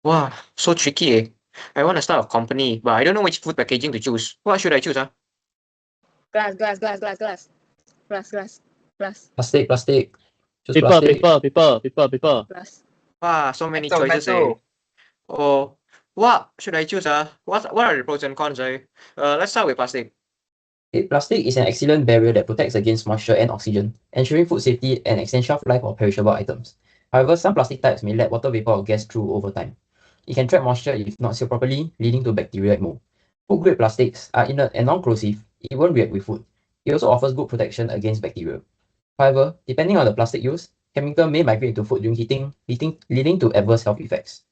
Wow, so tricky, eh? I want to start a company, but I don't know which food packaging to choose. What should I choose, huh? Glass. Plastic. Choose Paper, plastic. paper. Glass. Wow, so many Metal, choices, eh? metal. Oh, what should I choose, huh? What are the pros and cons, eh? Let's start with plastic. Plastic is an excellent barrier that protects against moisture and oxygen, ensuring food safety and extend shelf life of perishable items. However, some plastic types may let water vapor or gas through over time. It can trap moisture if not sealed properly, leading to bacteria and mold. Food-grade plastics are inert and non-corrosive. It won't react with food. It also offers good protection against bacteria. However, depending on the plastic used, chemical may migrate into food during heating, leading to adverse health effects.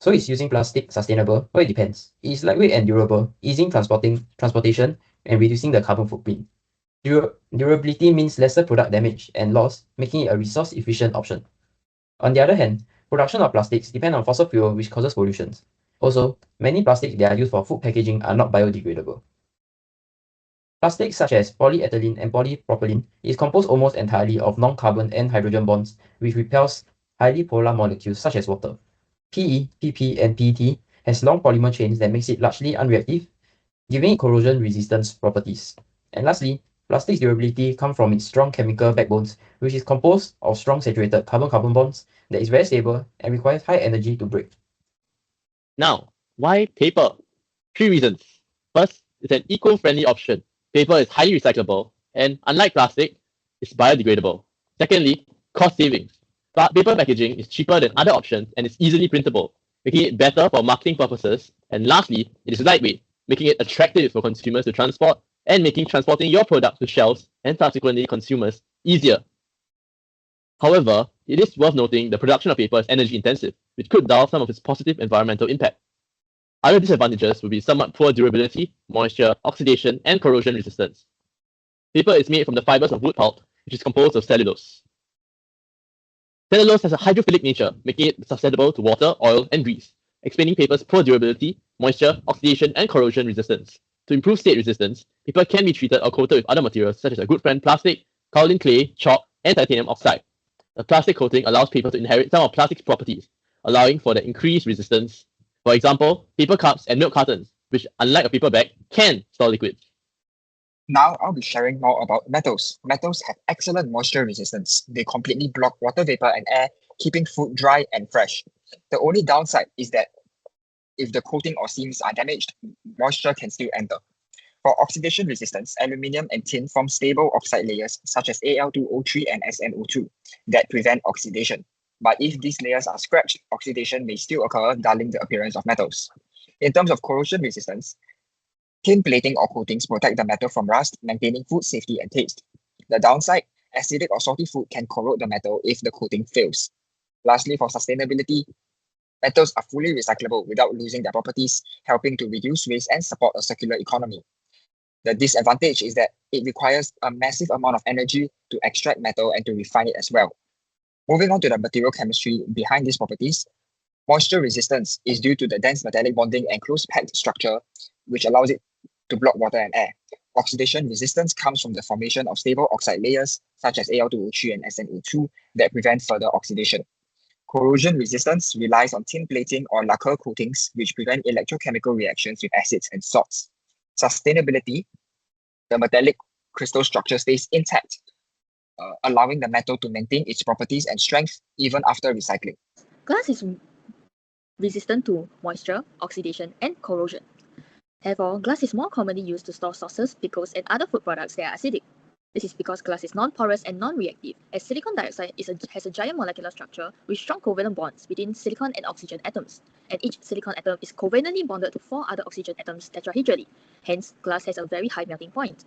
So is using plastic sustainable? Well, it depends. It is lightweight and durable, easing transportation and reducing the carbon footprint. Durability means lesser product damage and loss, making it a resource-efficient option. On the other hand, production of plastics depend on fossil fuel, which causes pollution. Also, many plastics that are used for food packaging are not biodegradable. Plastics such as polyethylene and polypropylene is composed almost entirely of non-carbon and hydrogen bonds, which repels highly polar molecules such as water. PE, PP, and PET has long polymer chains that makes it largely unreactive, giving it corrosion resistance properties. And lastly, plastic's durability comes from its strong chemical backbones, which is composed of strong saturated carbon-carbon bonds that is very stable and requires high energy to break. Now, why paper? 3 reasons. First, it's an eco-friendly option. Paper is highly recyclable, and unlike plastic, it's biodegradable. Secondly, cost savings. Paper packaging is cheaper than other options and is easily printable, making it better for marketing purposes. And lastly, it is lightweight, making it attractive for consumers to transport and making transporting your product to shelves and subsequently consumers easier. However, it is worth noting the production of paper is energy intensive, which could dull some of its positive environmental impact. Other disadvantages would be somewhat poor durability, moisture, oxidation, and corrosion resistance. Paper is made from the fibers of wood pulp, which is composed of cellulose. Cellulose has a hydrophilic nature, making it susceptible to water, oil, and grease, explaining paper's poor durability, moisture, oxidation, and corrosion resistance. To improve state resistance, paper can be treated or coated with other materials such as a good friend plastic, kaolin clay, chalk, and titanium oxide. The plastic coating allows paper to inherit some of plastic's properties, allowing for the increased resistance. For example, paper cups and milk cartons, which, unlike a paper bag, can store liquids. Now I'll be sharing more about metals. Metals have excellent moisture resistance. They completely block water vapor and air, keeping food dry and fresh. The only downside is that if the coating or seams are damaged, moisture can still enter. For oxidation resistance, aluminium and tin form stable oxide layers such as Al2O3 and SnO2 that prevent oxidation. But if these layers are scratched, oxidation may still occur, dulling the appearance of metals. In terms of corrosion resistance, tin plating or coatings protect the metal from rust, maintaining food safety and taste. The downside, acidic or salty food can corrode the metal if the coating fails. Lastly, for sustainability, metals are fully recyclable without losing their properties, helping to reduce waste and support a circular economy. The disadvantage is that it requires a massive amount of energy to extract metal and to refine it as well. Moving on to the material chemistry behind these properties, moisture resistance is due to the dense metallic bonding and close packed structure, which allows it to block water and air. Oxidation resistance comes from the formation of stable oxide layers, such as Al2O3 and SnO2, that prevent further oxidation. Corrosion resistance relies on tin plating or lacquer coatings, which prevent electrochemical reactions with acids and salts. Sustainability, the metallic crystal structure stays intact, allowing the metal to maintain its properties and strength even after recycling. Glass is resistant to moisture, oxidation, and corrosion. Therefore, glass is more commonly used to store sauces, pickles, and other food products that are acidic. This is because glass is non-porous and non-reactive, as silicon dioxide has a giant molecular structure with strong covalent bonds between silicon and oxygen atoms, and each silicon atom is covalently bonded to 4 other oxygen atoms tetrahedrally. Hence, glass has a very high melting point.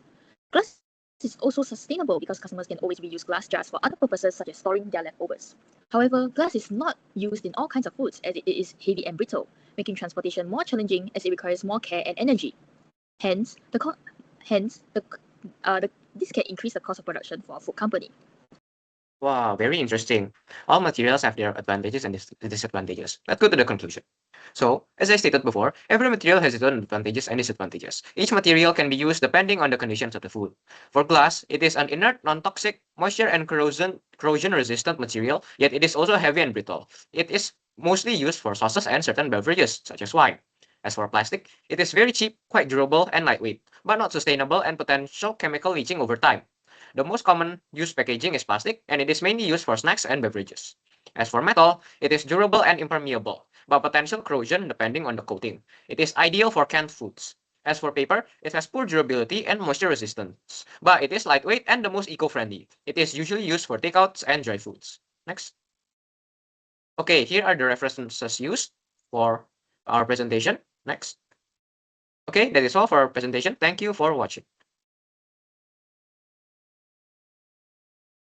Glass is also sustainable because customers can always reuse glass jars for other purposes such as storing their leftovers. However, glass is not used in all kinds of foods as it is heavy and brittle, making transportation more challenging as it requires more care and energy. Hence, this can increase the cost of production for a food company. Wow, very interesting. All materials have their advantages and disadvantages. Let's go to the conclusion. So, as I stated before, every material has its own advantages and disadvantages. Each material can be used depending on the conditions of the food. For glass, it is an inert, non-toxic, moisture and corrosion-resistant material, yet it is also heavy and brittle. It is mostly used for sauces and certain beverages, such as wine. As for plastic, it is very cheap, quite durable, and lightweight, but not sustainable and potential chemical leaching over time. The most common used packaging is plastic, and it is mainly used for snacks and beverages. As for metal, it is durable and impermeable, but potential corrosion depending on the coating. It is ideal for canned foods. As for paper, it has poor durability and moisture resistance, but it is lightweight and the most eco-friendly. It is usually used for takeouts and dry foods. Next. Okay, here are the references used for our presentation. Next. Okay, that is all for our presentation. Thank you for watching.